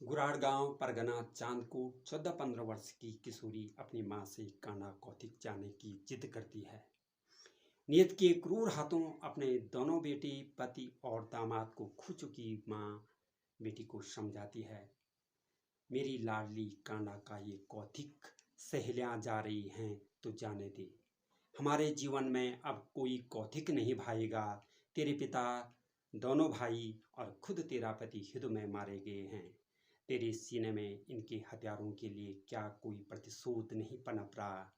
गुराड़ गांव परगना चांदकोट 14-15 वर्ष की किशोरी अपनी मां से कांडा कौथिग जाने की जिद करती है। नियत के क्रूर हाथों अपने दोनों बेटे पति और दामाद को खो चुकी मां बेटी को समझाती है, मेरी लाडली कांडा का ये कौथिग सहेलियां जा रही हैं तो जाने दे। हमारे जीवन में अब कोई कौथिग नहीं भाएगा। तेरे पिता, दोनों भाई और खुद तेरा पति युद्ध में मारे गए हैं। तेरे सीने में इनके हथियारों के लिए क्या कोई प्रतिशोध नहीं पनप रहा?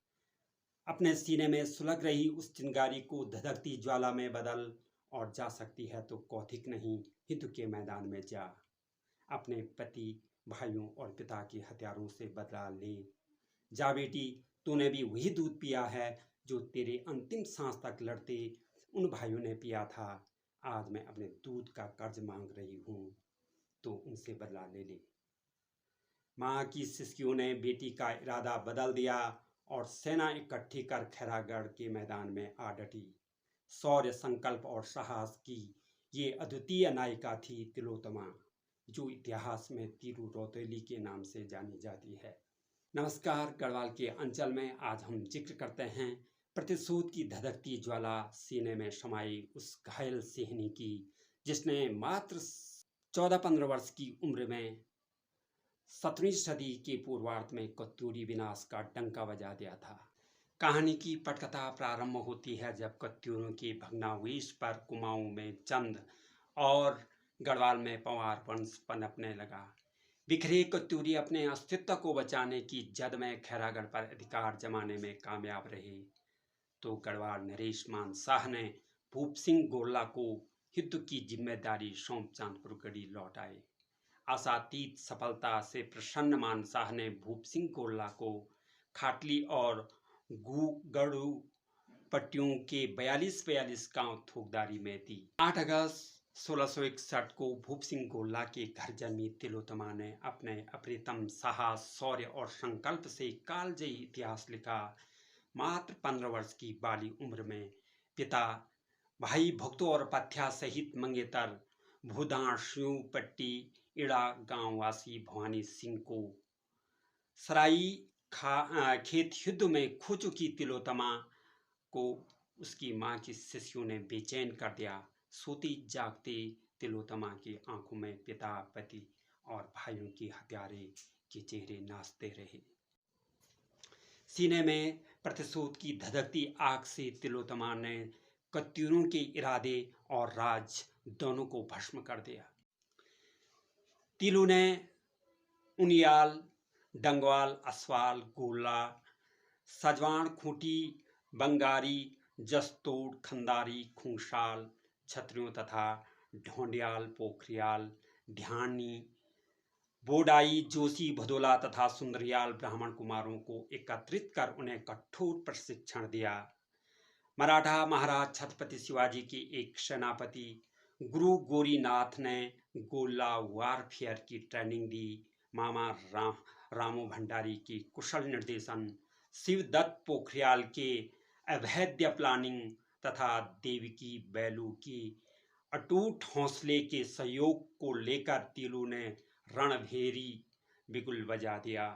अपने सीने में सुलग रही उस चिंगारी को धधकती ज्वाला में बदल, और जा सकती है तो कौथिग नहीं, युद्ध के मैदान में जा। अपने पति, भाइयों और पिता के हथियारों से बदला ले। जा बेटी, तूने भी वही दूध पिया है जो तेरे अंतिम सांस तक लड़ते उन भाइयों ने पिया था। आज मैं अपने दूध का कर्ज मांग रही हूँ, तो उनसे बदला ले ले। मां की शिष्यों ने बेटी का इरादा बदल दिया और सेना इकट्ठी कर खैरागढ़ के मैदान में आ डटी। शौर्य, संकल्प और साहस की ये अद्वितीय नायिका थी तिलोत्तमा, जो इतिहास में तीरू रौतेली के नाम से जानी जाती है। नमस्कार, गढ़वाल के अंचल में आज हम जिक्र करते हैं प्रतिशोध की धधकती ज्वाला सीने में समाई उस घायल सिंहनी की, जिसने मात्र 14-15 वर्ष की उम्र में 17वीं सदी के पूर्वार्ध में कत्यूरी विनाश का डंका बजा दिया था। कहानी की पटकथा प्रारंभ होती है जब कत्यूरों के भग्नावशेष पर कुमाऊं में चंद और गढ़वाल में पंवार वंश पनपने लगा। बिखरे कत्यूरी अपने अस्तित्व को बचाने की जद में खैरागढ़ पर अधिकार जमाने में कामयाब रहे, तो गढ़वाल नरेश मान शाह ने भूप सिंह गोरला को युद्ध की जिम्मेदारी सौंप चांदपुर गढ़ी लौट आए। आशातीत सफलता से प्रसन्न मान शाह ने भूप सिंह गोरला को खाटली और गड़ू पट्टियों के 42 गांव थोकदारी में दी। 8 अगस्त 1661 को भूप सिंह गोरला के घर जन्मी तिलोत्तमा ने अपने अप्रतिम साहस, शौर्य और संकल्प से कालजयी इतिहास लिखा। मात्र 15 वर्ष की बाली उम्र में पिता, भाई भुक्तो और पथ्या सहित मंगेतर भूदान सिंह पट्टी इड़ा गांववासी भवानी सिंह को सराई खेत युद्ध में खो चुकी तिलोत्तमा को उसकी मां की शिष्यों ने बेचैन कर दिया। सोती जागती तिलोत्तमा की आंखों में पिता, पति और भाइयों की हत्यारे के चेहरे नाचते रहे। सीने में प्रतिशोध की धधकती आग से तिलोत्तमा ने कत्यूरों के इरादे और राज दोनों को भस्म कर दिया। तिलू ने उनियाल, डंगवाल, असवाल, गोला, सजवाण, खूंटी, बंगारी, जसतोड़, खंदारी, खूंसाल, छत्रियों तथा ढोंडियाल, पोखरियाल, ध्यानी, बोडाई, जोशी, भदोला तथा सुंदरियाल ब्राह्मण कुमारों को एकत्रित कर उन्हें कठोर प्रशिक्षण दिया। मराठा महाराज छत्रपति शिवाजी के एक सेनापति गुरु गोरीनाथ ने गोला वारफेयर की ट्रेनिंग दी। मामा रामू भंडारी की कुशल निर्देशन, शिवदत्त पोखरियाल के अभेद्य प्लानिंग तथा देवकी बैलू की अटूट हौसले के सहयोग को लेकर तिलू ने रणभेरी बिगुल बजा दिया।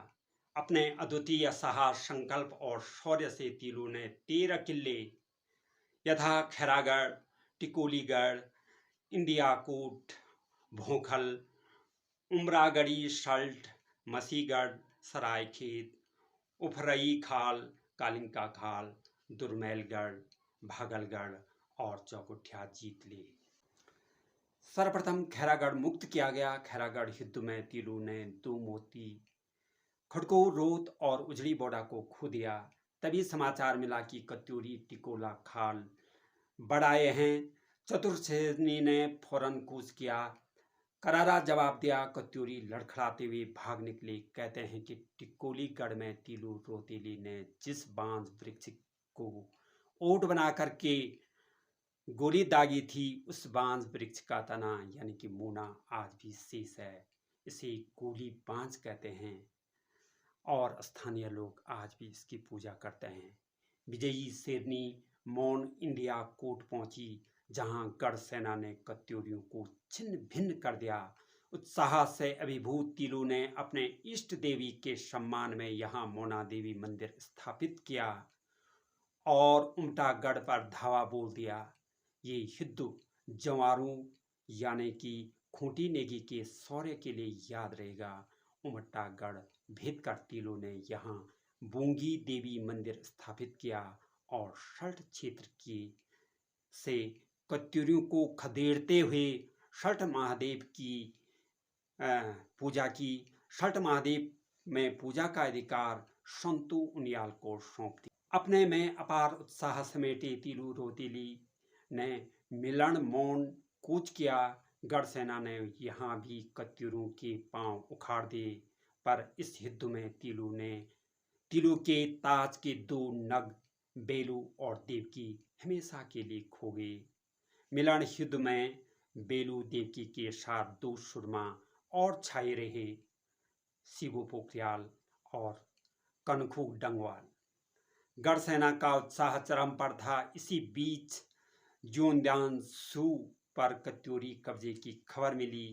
अपने अद्वितीय साहस, संकल्प और शौर्य से तिलू ने 13 किले यथा खैरागढ़, टिकोलीगढ़, इंदियाकोट, भोखल, उमरागढ़ी, सल्ट, मसीगढ़, सरायखेत, उफरई खाल, कालिंका खाल, दुर्मेलगढ़, भागलगढ़ और चौकुठिया जीत ली। सर्वप्रथम खैरागढ़ मुक्त किया गया। खैरागढ़ युद्ध में तिलू ने 2 मोती, खड़को, रोत और उजड़ी बोड़ा को खो दिया। तभी समाचार मिला कि कत्यूरी टिकोला खाल बढ़ाए हैं। चतुरसेनी ने फौरन कूच किया, करारा जवाब दिया। कत्यूरी लड़खड़ाते हुए भाग निकले। कहते हैं कि टिकोलीगढ़ में तिलू रौतेली ने जिस बांज वृक्ष को ओट बना करके गोली दागी थी, उस बांज वृक्ष का तना यानी कि मूना आज भी शेष है। इसे गोली बांज कहते हैं और स्थानीय लोग आज भी इसकी पूजा करते हैं। विजयी शेरनी मौन इंडिया कोट पहुंची, जहां गढ़ सेना ने कत्यूरियों को छिन्न भिन्न कर दिया। उत्साह से अभिभूत तिलू ने अपने इष्ट देवी के सम्मान में यहाँ मोना देवी मंदिर स्थापित किया और उमटागढ़ पर धावा बोल दिया। ये युद्ध जवारू यानी कि खूंटी नेगी के शौर्य के लिए याद रहेगा। उमटागढ़ भेद कर तिलू ने यहाँ बूंगी देवी मंदिर स्थापित किया और सल्ट क्षेत्र की से कत्यूरियों को खदेड़ते हुए सल्ट महादेव की पूजा की। सल्ट महादेव में पूजा का अधिकार संतू उनियाल को सौंप दिया। अपने में अपार उत्साह समेटे तिलू रोतिली ने मिलन मौन कूच किया। गढ़सेना ने यहाँ भी कत्यूरों के पांव उखाड़ दिए, पर इस युद्ध में तिलू के ताज के 2 नग बेलू और देवकी हमेशा के लिए खो गए। मिलन युद्ध में बेलू देवकी के साथ 2 सुरमा और छाए रहे, शिबू पोखरियाल और कनखू डंगवाल। गढ़सेना का उत्साह चरम पर था। इसी बीच ज्योंद्यांशु पर कत्यूरी कब्जे की खबर मिली।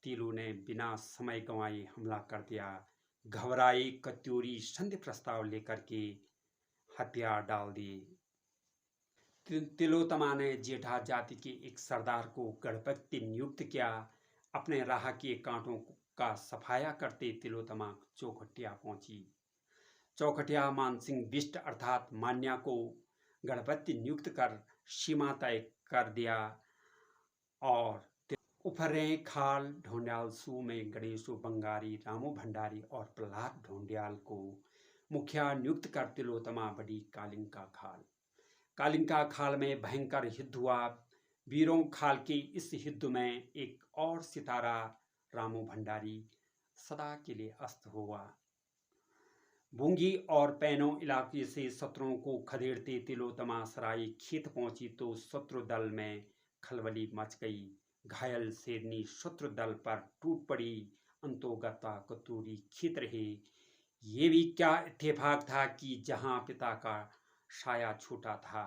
तिलू ने बिना समय गंवाए हमला कर दिया। घबराए कत्यूरी संधि प्रस्ताव लेकर के हथियार डाल दिए। तिलोत्तमा ने जेठा जाति के एक सरदार को गढ़पति नियुक्त किया। अपने राह के कांटों का सफाया करते तिलोत्तमा चौखटिया पहुंची। चौखटिया मानसिंह बिष्ट अर्थात मान्या को गढ़पति नियुक्त कर सीमा तय कर दिया और उपरे खाल ढोंडियाल में गणेशो बंगारी, रामू भंडारी और प्रहलाद ढोंडियाल को मुखिया नियुक्त कर तिलोत्तमा बड़ी कालिंका खाल। कालिंका खाल में भयंकर युद्ध हुआ। वीरों खाल के इस युद्ध में एक और सितारा रामू भंडारी सदा के लिए अस्त हुआ। बूंगी और पैनो इलाके से शत्रुओं को खदेड़ते तिलोत्तमा सराय खेत पहुंची तो शत्रु दल में खलबली मच गई। घायल शेरनी शत्रु दल पर टूट पड़ी। अंतोगता कतूरी खेत रहे। ये भी क्या इत्तेफाक था कि जहां पिता का साया छूटा था,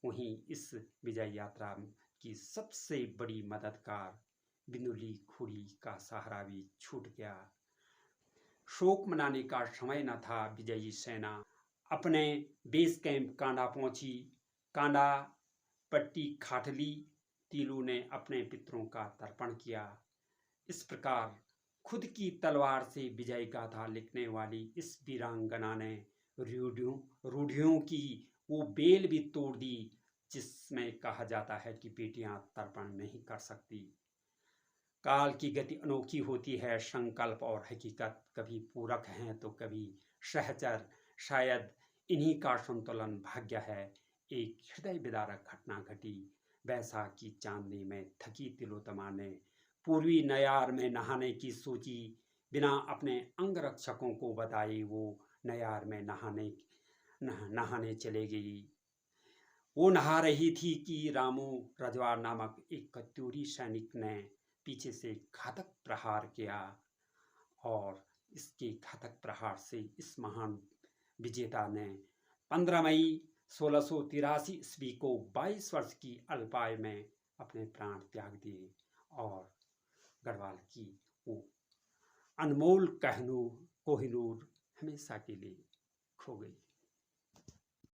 वहीं इस विजय यात्रा की सबसे बड़ी मददगार बिंदुली खुड़ी का सहारा भी छूट गया। शोक मनाने का समय न था। विजयी सेना अपने बेस कैंप कांडा पहुंची। कांडा पट्टी खाटली। तिलू ने अपने पितरों का तर्पण किया। इस प्रकार खुद की तलवार से विजय गाथा लिखने वाली इस वीरांगना ने रूढ़ियों की वो बेल भी तोड़ दी जिसमें कहा जाता है कि बेटियां तर्पण नहीं कर सकती। काल की गति अनोखी होती है। संकल्प और हकीकत कभी पूरक हैं तो कभी सहचर। शायद इन्हीं का संतुलन भाग्य है। एक हृदय विदारक घटना घटी। बैसाख की चांदनी में थकी तिलोत्तमा ने पूर्वी नयार में नहाने की सोची। बिना अपने अंगरक्षकों को बताए वो नयार में नहाने चले गई। वो नहा रही थी कि रामू रजवाड़ नामक एक कत्यूरी सैनिक ने पीछे से घातक प्रहार किया और इसके घातक प्रहार से इस महान विजेता ने 15 मई 1683 ईस्वी को 22 वर्ष की अल्पायु में अपने प्राण त्याग दिए और गढ़वाल की वो अनमोल कोहिनूर हमेशा के लिए खो गई।